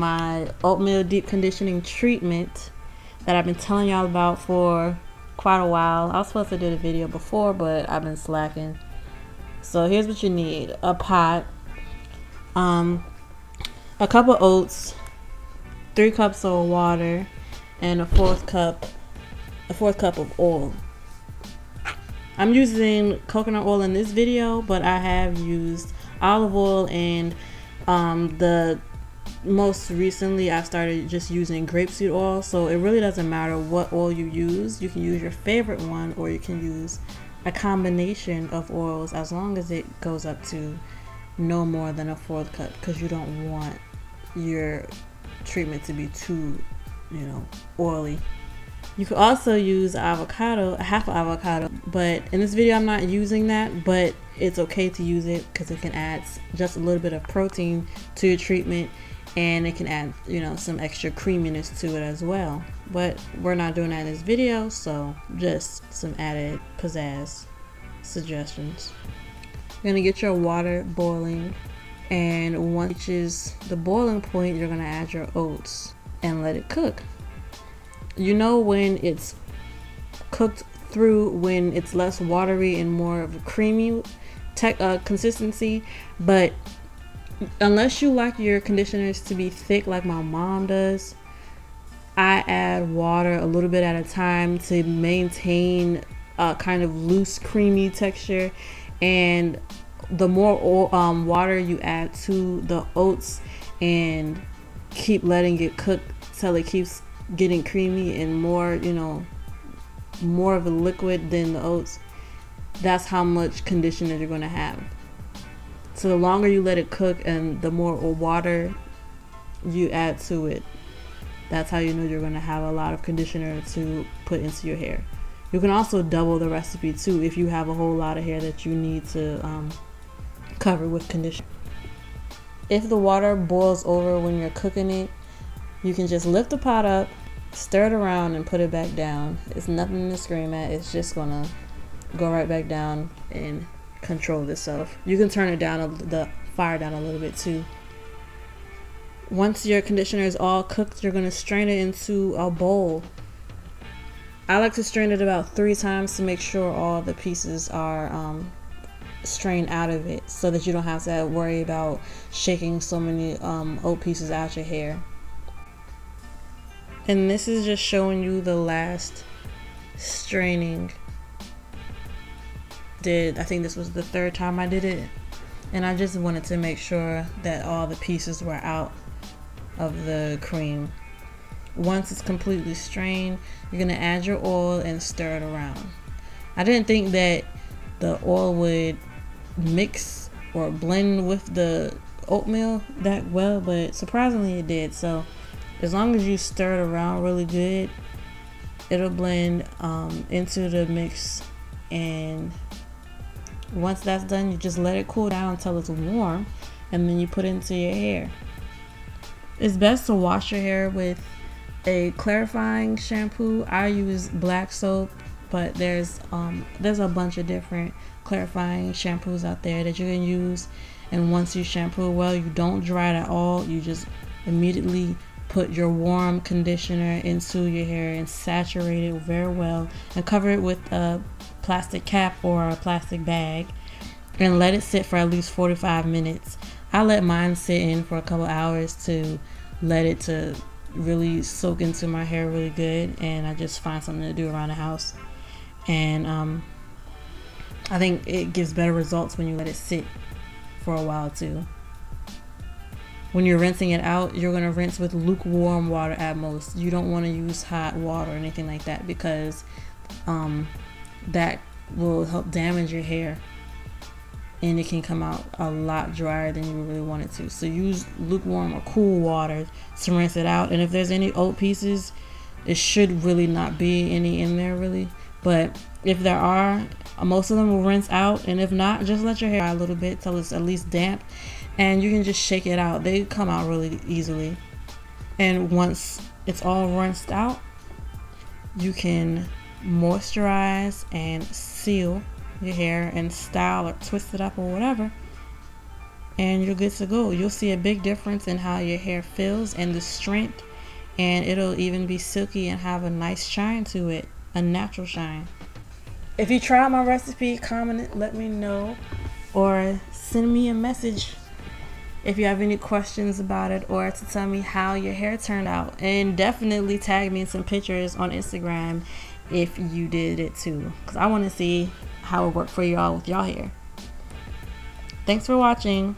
my oatmeal deep conditioning treatment that I've been telling y'all about for quite a while. I was supposed to do the video before, but I've been slacking. So here's what you need: a pot, a cup of oats, 3 cups of water, and a fourth cup of oil. I'm using coconut oil in this video, but I have used olive oil, and most recently I started just using grapeseed oil. So it really doesn't matter what oil you use. You can use your favorite one, or you can use a combination of oils, as long as it goes up to no more than a 1/4 cup, because you don't want your treatment to be too, oily. You could also use avocado, a half of avocado, but in this video I'm not using that, but it's okay to use it because it can add just a little bit of protein to your treatment, and it can add, some extra creaminess to it as well. But we're not doing that in this video, so just some added pizzazz suggestions. You're gonna get your water boiling, and once it reaches the boiling point, you're gonna add your oats and let it cook. When it's cooked through, when it's less watery and more of a creamy consistency. But unless you like your conditioners to be thick like my mom does, I add water a little bit at a time to maintain a kind of loose, creamy texture. And the more water you add to the oats and keep letting it cook till it keeps getting creamy and more, more of a liquid than the oats, that's how much conditioner you're going to have. So the longer you let it cook and the more water you add to it, that's how you know you're going to have a lot of conditioner to put into your hair. You can also double the recipe too if you have a whole lot of hair that you need to cover with conditioner. If the water boils over when you're cooking it, you can just lift the pot up, stir it around, and put it back down. It's nothing to scream at. It's just gonna go right back down and control itself. You can turn it down, the fire down a little bit too. Once your conditioner is all cooked, you're gonna strain it into a bowl. I like to strain it about 3 times to make sure all the pieces are strained out of it, so that you don't have to worry about shaking so many oat pieces out your hair. And this is just showing you the last straining. I think this was the 3rd time I did it, and I just wanted to make sure that all the pieces were out of the cream. Once it's completely strained, you're gonna add your oil and stir it around. I didn't think that the oil would mix or blend with the oatmeal that well, but surprisingly it did. So as long as you stir it around really good, it'll blend into the mix. And once that's done, you just let it cool down until it's warm, and then you put it into your hair. It's best to wash your hair with a clarifying shampoo. I use black soap, but there's a bunch of different clarifying shampoos out there that you can use. And once you shampoo well, you don't dry it at all. You just immediately put your warm conditioner into your hair and saturate it very well, and cover it with a plastic cap or a plastic bag, and let it sit for at least 45 minutes. I let mine sit in for a couple hours to let it to really soak into my hair really good, and I just find something to do around the house. And I think it gives better results when you let it sit for a while too. When you're rinsing it out, you're going to rinse with lukewarm water at most. You don't want to use hot water or anything like that, because that will help damage your hair, and it can come out a lot drier than you really want it to. So use lukewarm or cool water to rinse it out. And if there's any oat pieces, it should really not be any in there really, but if there are, most of them will rinse out. And if not, just let your hair dry a little bit till it's at least damp, and you can just shake it out. They come out really easily. And once it's all rinsed out, you can moisturize and seal your hair and style or twist it up or whatever, and you're good to go. You'll see a big difference in how your hair feels and the strength, and it'll even be silky and have a nice shine to it, a natural shine. If you try my recipe, comment it, let me know, or send me a message if you have any questions about it, or to tell me how your hair turned out. And definitely tag me in some pictures on Instagram if you did it too, because I want to see how it worked for y'all with y'all hair. Thanks for watching.